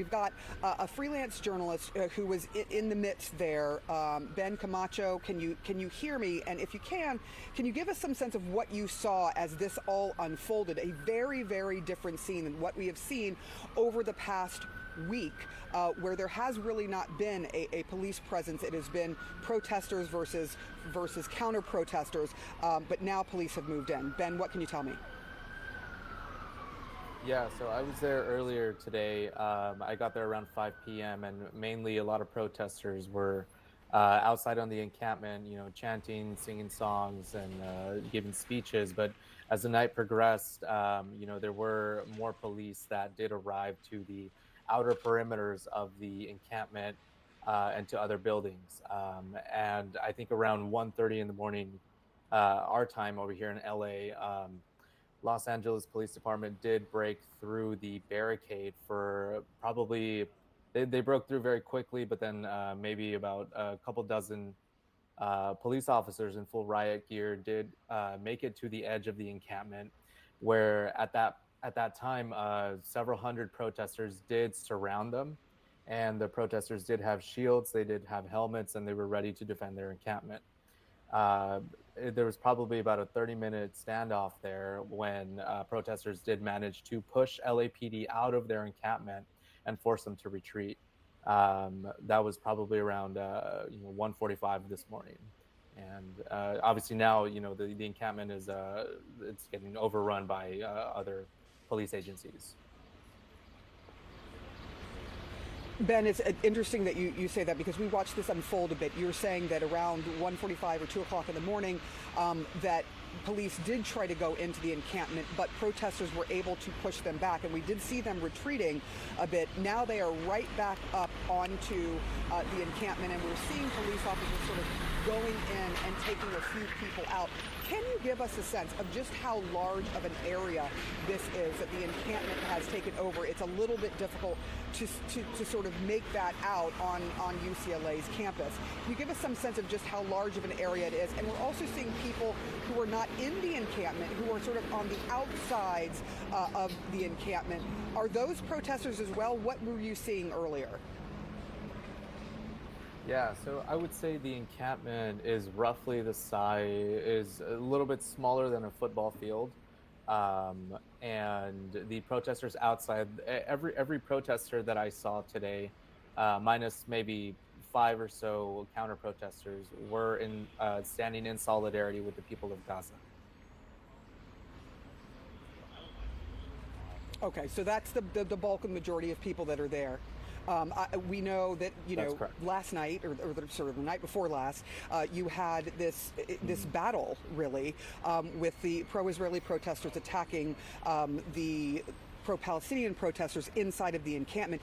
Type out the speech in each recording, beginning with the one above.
We've got a freelance journalist who was in the midst there. Ben Camacho, can you hear me? And if you can you give us some sense of what you saw as this all unfolded? A very, very different scene than what we have seen over the past week, where there has really not been a police presence. It has been protesters versus counter protesters, but now police have moved in. Ben, what can you tell me? Yeah, so I was there earlier today. I got there around 5 p.m. and mainly a lot of protesters were outside on the encampment, chanting, singing songs, and giving speeches. But as the night progressed, there were more police that did arrive to the outer perimeters of the encampment and to other buildings. And I think around 1:30 in the morning, our time over here in LA. Los Angeles Police Department did break through the barricade for probably they broke through very quickly, but then maybe about a couple dozen police officers in full riot gear did make it to the edge of the encampment, where at that time several hundred protesters did surround them, and the protesters did have shields, they did have helmets, and they were ready to defend their encampment. Uh, there was probably about a 30-minute standoff there when protesters did manage to push LAPD out of their encampment and force them to retreat. That was probably around 1:45 this morning, and obviously now the encampment is it's getting overrun by other police agencies. Ben, it's interesting that you say that, because we watched this unfold a bit. You're saying that around 1:45 or 2 o'clock in the morning, that police did try to go into the encampment, but protesters were able to push them back, and we did see them retreating a bit. Now they are right back up onto the encampment, and we're seeing police officers sort of going in and taking a few people out. Can you give us a sense of just how large of an area this is that the encampment has taken over? It's a little bit difficult to sort of make that out on UCLA's campus. Can you give us some sense of just how large of an area it is? And we're also seeing people who are not in the encampment, who are sort of on the outsides of the encampment. Are those protesters as well? What were you seeing earlier? Yeah, so I would say the encampment is roughly the size, is a little bit smaller than a football field. And the protesters outside, every protester that I saw today, minus maybe five or so counter protesters, were in standing in solidarity with the people of Gaza. Okay, so that's the bulk and majority of people that are there. We know that That's correct. last night, or sort of the night before last, you had this battle really, with the pro-Israeli protesters attacking the pro-Palestinian protesters inside of the encampment.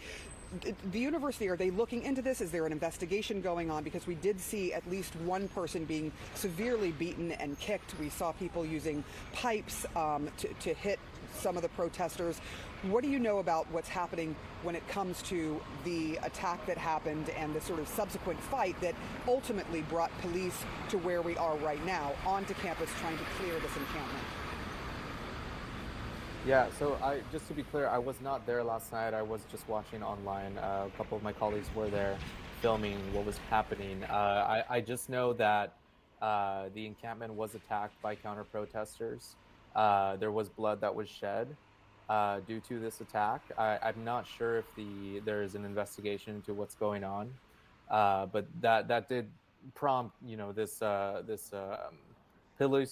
The university, are they looking into this? Is there an investigation going on? Because we did see at least one person being severely beaten and kicked. We saw people using pipes to hit some of the protesters. What do you know about what's happening when it comes to the attack that happened and the sort of subsequent fight that ultimately brought police to where we are right now, onto campus trying to clear this encampment? Yeah, so just to be clear, I was not there last night. I was just watching online. A couple of my colleagues were there filming what was happening. I just know that the encampment was attacked by counter protesters. There was blood that was shed due to this attack. I'm not sure if there is an investigation into what's going on, but that did prompt this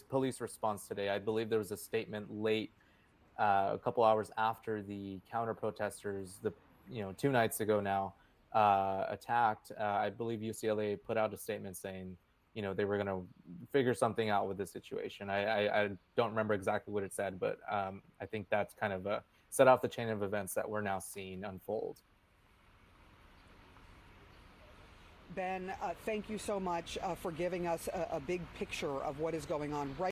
police response today. I believe there was a statement late, a couple hours after the counter protesters, the 2 nights ago now, attacked. I believe UCLA put out a statement saying, they were going to figure something out with the situation. I don't remember exactly what it said, but I think that's kind of set off the chain of events that we're now seeing unfold. Ben, thank you so much for giving us a big picture of what is going on right